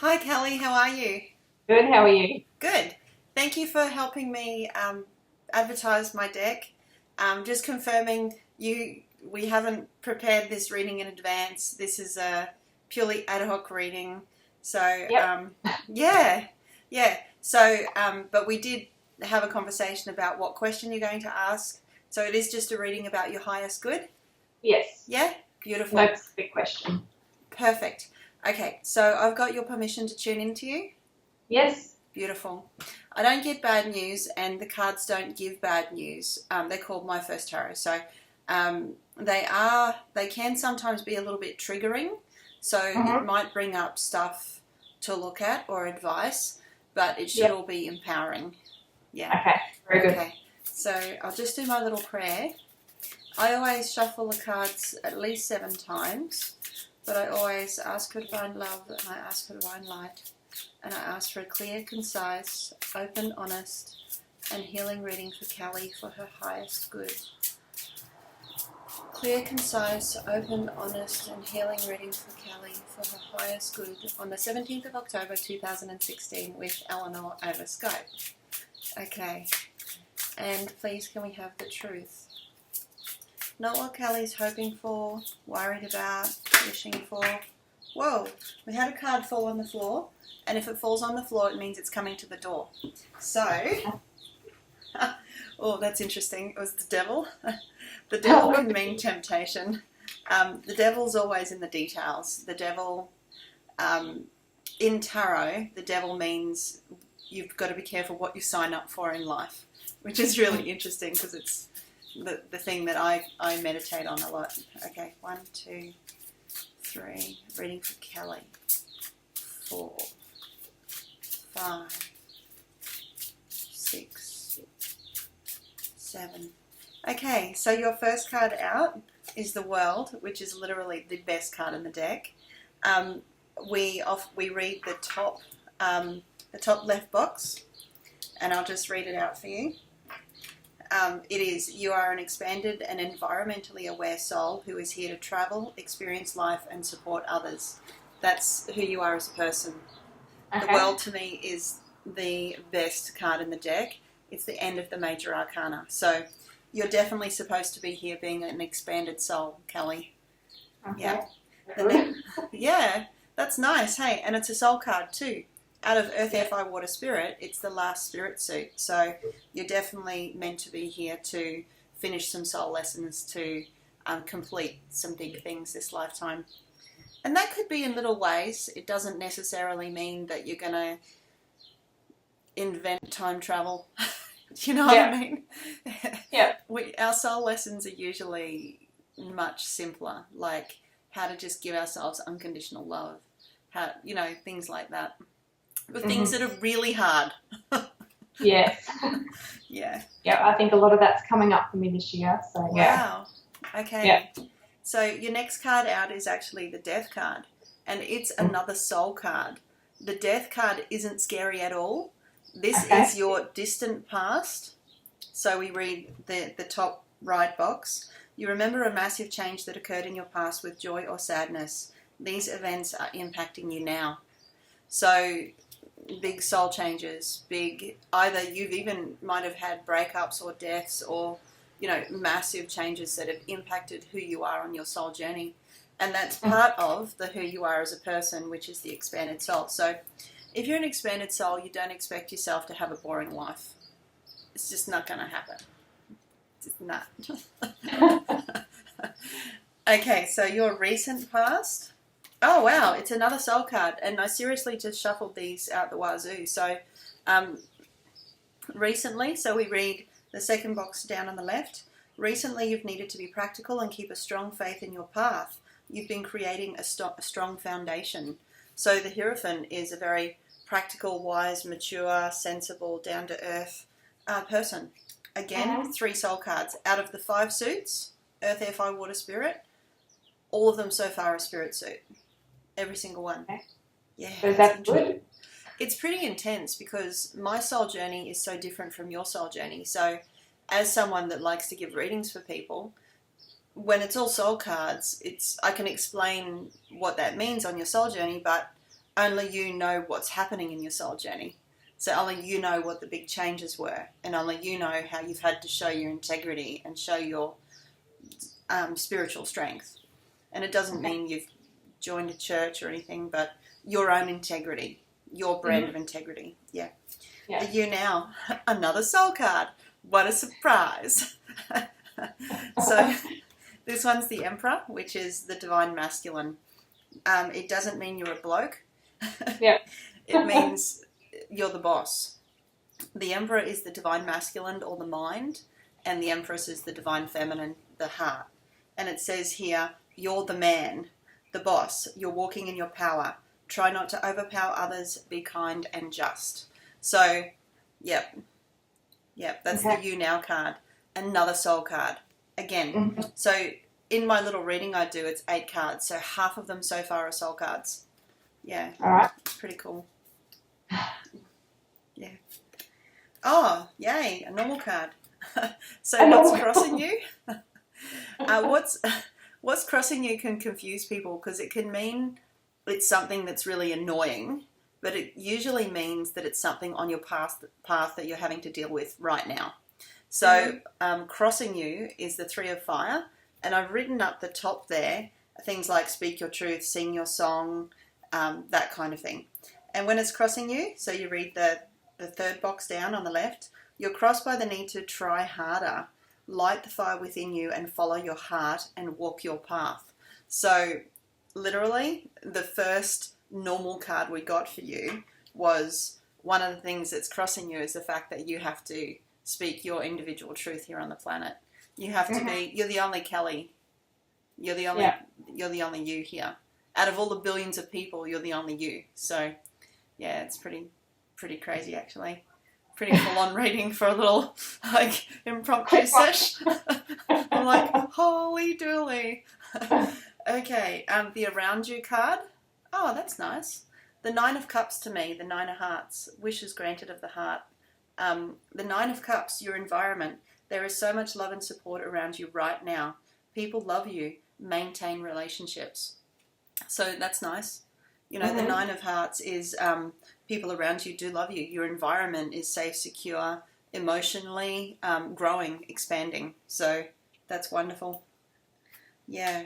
Hi Kelly, how are you? Good, how are you? Good. Thank you for helping me advertise my deck. Just confirming we haven't prepared this reading in advance. This is a purely ad hoc reading. So Yep. yeah, yeah. So but we did have a conversation about what question you're going to ask. So it is just a reading about your highest good. Yes. Yeah, No beautiful, specific question. perfect. Okay, so I've got your permission to tune into you. Yes. Beautiful. I don't get bad news, and the cards don't give bad news. They're called My First Tarot, so they can sometimes be a little bit triggering. So it Mm-hmm. might bring up stuff to look at or advice, but it should Yep. all be empowering. Yeah. Okay. Very good. Okay. So I'll just do my little prayer. I always shuffle the cards at least 7 times, but I always ask for divine love and I ask for divine light. And I ask for a clear, concise, open, honest, and healing reading for Callie for her highest good. Clear, concise, open, honest, and healing reading for Callie for her highest good on the 17th of October 2016 with Eleanor over Skype. Okay, and please can we have the truth? Not what Callie's hoping for, worried about, wishing for. Whoa, we had a card fall on the floor, and if it falls on the floor, it means it's coming to the door. So, oh, that's interesting. It was the devil. The devil can mean temptation. The devil's always in the details. The devil, in tarot, the devil means you've got to be careful what you sign up for in life, which is really interesting because it's the thing that I meditate on a lot. Okay, 1, 2, 3, reading for Kelly. 4, 5, 6, 7. Okay, so your first card out is the World, which is literally the best card in the deck. We read the top left box, and I'll just read it out for you. It is, you are an expanded and environmentally aware soul who is here to travel, experience life, and support others. That's who you are as a person. Okay. The World to me is the best card in the deck. It's the end of the major arcana. So you're definitely supposed to be here being an expanded soul, Kelly. Okay. Yeah. Good. Yeah, that's nice. Hey, and it's a soul card too. Out of Earth, Air, Fire, Water, Spirit, it's the last spirit suit. So you're definitely meant to be here to finish some soul lessons, to complete some big things this lifetime. And that could be in little ways. It doesn't necessarily mean that you're going to invent time travel. Do you know what I mean? Yeah. Our soul lessons are usually much simpler, like how to just give ourselves unconditional love, how, things like that. But things that are really hard. Yes. Yeah. Yeah, I think a lot of that's coming up for me this year. So yeah. Wow. Okay. Yeah. So your next card out is actually the Death card, and it's another soul card. The Death card isn't scary at all. This is your distant past. So we read the top right box. You remember a massive change that occurred in your past with joy or sadness. These events are impacting you now. So big soul changes, either you've even might have had breakups or deaths or, massive changes that have impacted who you are on your soul journey. And that's part of the who you are as a person, which is the expanded soul. So if you're an expanded soul, you don't expect yourself to have a boring life. It's just not going to happen. It's just not. Okay, so your recent past. Oh, wow, it's another soul card. And I seriously just shuffled these out the wazoo. So recently, so we read the second box down on the left. Recently, you've needed to be practical and keep a strong faith in your path. You've been creating a strong foundation. So the Hierophant is a very practical, wise, mature, sensible, down-to-earth person. Again, 3 soul cards. Out of the 5 suits, Earth, Air, Fire, Water, Spirit, all of them so far are spirit suit. Every single one. Okay. Yeah. So is that good? It's pretty intense because my soul journey is so different from your soul journey. So as someone that likes to give readings for people, when it's all soul cards, I can explain what that means on your soul journey, but only you know what's happening in your soul journey. So only you know what the big changes were, and only you know how you've had to show your integrity and show your spiritual strength. And it doesn't mean you've joined a church or anything, but your own integrity, your brand of integrity. Yeah. Yeah. You now, another soul card. What a surprise. So this one's the Emperor, which is the divine masculine. It doesn't mean you're a bloke. Yeah. It means you're the boss. The Emperor is the divine masculine, or the mind, and the Empress is the divine feminine, the heart. And it says here, you're the man, the boss. You're walking in your power. Try not to overpower others. Be kind and just. So, yep, that's the You Now card. Another soul card. Again, so in my little reading I do, it's 8 cards. So half of them so far are soul cards. Yeah. All right. Pretty cool. Yeah. Oh, yay, a normal card. So what's crossing you? What's crossing you can confuse people, because it can mean it's something that's really annoying, but it usually means that it's something on your path that you're having to deal with right now. So crossing you is the 3 of Fire, and I've written up the top there things like speak your truth, sing your song, that kind of thing. And when it's crossing you, so you read the third box down on the left, you're crossed by the need to try harder, light the fire within you and follow your heart and walk your path. So literally the first normal card we got for you was one of the things that's crossing you is the fact that you have to speak your individual truth here on the planet. You have to be, you're the only Kelly. You're the only you here. Out of all the billions of people, you're the only you. So yeah, it's pretty crazy actually. Pretty full-on reading for a little like impromptu sesh. I'm like, holy dooly. Okay, the Around You card. Oh, that's nice. The 9 of Cups to me, the 9 of Hearts, wishes granted of the heart. The 9 of Cups, your environment. There is so much love and support around you right now. People love you. Maintain relationships. So that's nice. You know, the 9 of Hearts is people around you do love you. Your environment is safe, secure, emotionally growing, expanding. So that's wonderful. Yeah.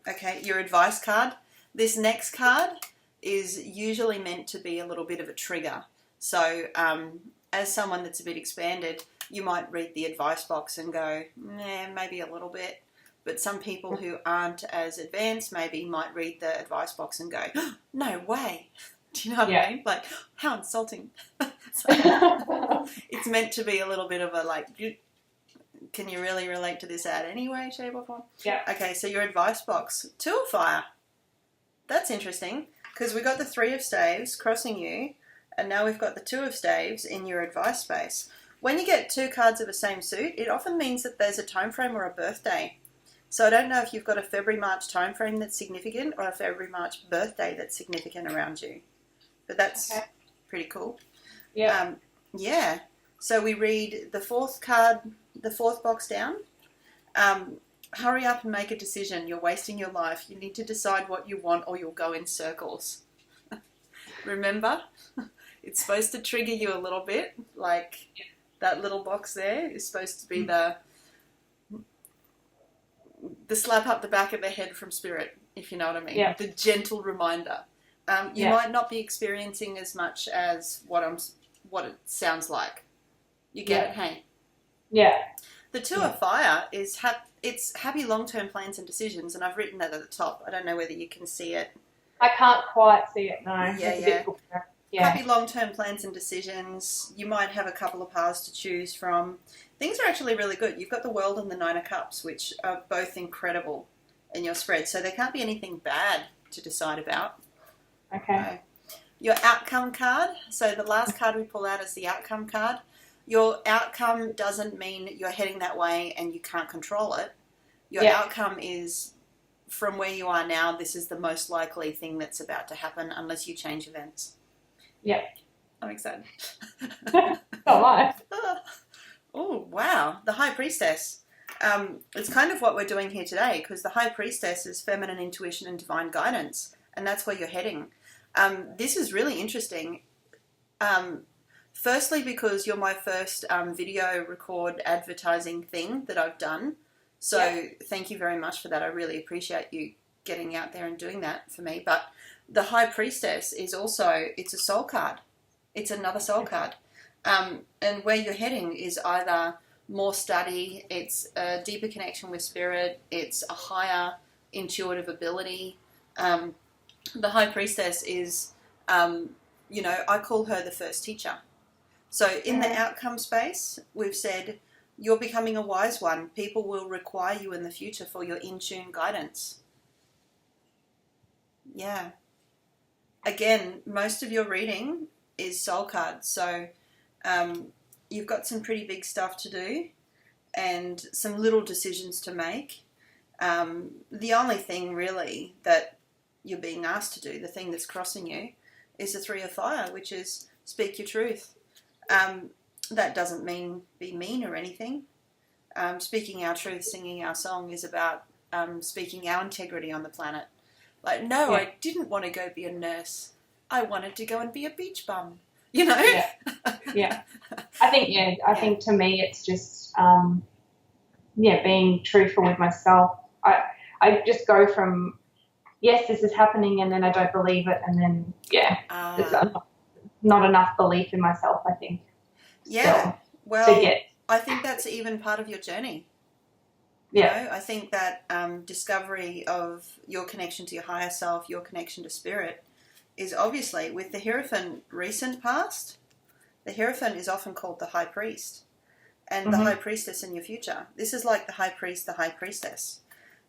Okay, your advice card. This next card is usually meant to be a little bit of a trigger. So as someone that's a bit expanded, you might read the advice box and go, nah, maybe a little bit. But some people who aren't as advanced maybe might read the advice box and go, oh, no way. Do you know what I mean? Like, how insulting. So, it's meant to be a little bit of a like, can you really relate to this ad anyway, shape or form? Yeah. Okay, so your advice box. 2 of Fire. That's interesting, because we got the 3 of Staves crossing you, and now we've got the 2 of Staves in your advice space. When you get 2 cards of the same suit, it often means that there's a time frame or a birthday. So I don't know if you've got a February-March time frame that's significant or a February-March birthday that's significant around you. But that's pretty cool. Yeah. Yeah. So we read the 4th card, the 4th box down. Hurry up and make a decision. You're wasting your life. You need to decide what you want or you'll go in circles. Remember? It's supposed to trigger you a little bit. Like that little box there is supposed to be the slap up the back of the head from spirit, if you know what I mean. Yeah. The gentle reminder. You might not be experiencing as much as what it sounds like. You get it, hey? Yeah. The 2 of Fire is it's happy long-term plans and decisions, and I've written that at the top. I don't know whether you can see it. I can't quite see it, no. Yeah. Happy long-term plans and decisions. You might have a couple of paths to choose from. Things are actually really good. You've got the World and the 9 of Cups, which are both incredible in your spread. So there can't be anything bad to decide about. Okay. Your outcome card. So the last card we pull out is the outcome card. Your outcome doesn't mean you're heading that way and you can't control it. Your outcome is from where you are now, this is the most likely thing that's about to happen unless you change events. Yeah. I'm excited. Oh, my. Oh, wow. The High Priestess. It's kind of what we're doing here today, because the High Priestess is feminine intuition and divine guidance, and that's where you're heading. This is really interesting. Firstly, because you're my first video record advertising thing that I've done. So thank you very much for that. I really appreciate you getting out there and doing that for me. But the High Priestess is also, it's a soul card. It's another soul card. And where you're heading is either more study, it's a deeper connection with spirit, it's a higher intuitive ability. The High Priestess is, I call her the first teacher. So in the outcome space, we've said you're becoming a wise one. People will require you in the future for your in-tune guidance. Yeah. Again, most of your reading is soul cards. So you've got some pretty big stuff to do and some little decisions to make. The only thing really that you're being asked to do, the thing that's crossing you, is the Three of Fire, which is speak your truth. That doesn't mean be mean or anything. Speaking our truth, singing our song is about speaking our integrity on the planet. Like, no, I didn't want to go be a nurse. I wanted to go and be a beach bum. You know? Yeah. I think to me it's just, being truthful with myself. I just go from, yes, this is happening, and then I don't believe it, and then, there's not enough belief in myself, I think. Yeah. Well, I think that's even part of your journey. You know, I think that discovery of your connection to your higher self, your connection to spirit, is obviously, with the Hierophant recent past, the Hierophant is often called the High Priest, and the High Priestess in your future. This is like the High Priest, the High Priestess.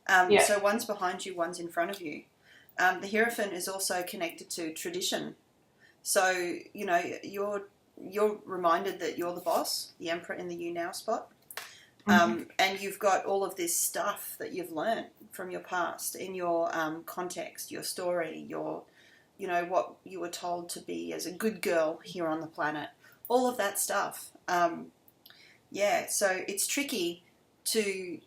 So one's behind you, one's in front of you. The Hierophant is also connected to tradition. So, you're reminded that you're the boss, the Emperor in the You Now spot. And you've got all of this stuff that you've learned from your past in your context, your story, your, what you were told to be as a good girl here on the planet, all of that stuff. So it's tricky to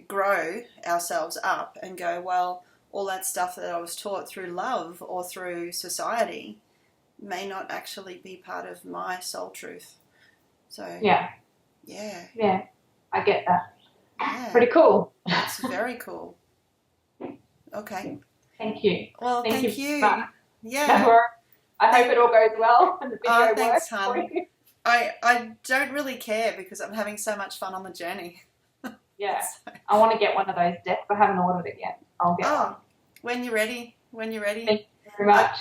grow ourselves up and go, well, all that stuff that I was taught through love or through society may not actually be part of my soul truth. So yeah, I get that. Yeah. Pretty cool. That's very cool. Okay. Thank you. Well, thank you. Yeah. I hope it all goes well and the video thanks, works for hon. you. I don't really care because I'm having so much fun on the journey. Yeah. I want to get one of those decks. I haven't ordered it yet. I'll get one. When you're ready. Thank you very much.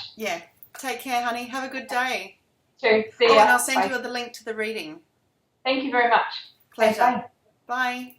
Take care, honey. Have a good day. Sure. See ya. And I'll send you the link to the reading. Thank you very much. Pleasure. Bye. Bye.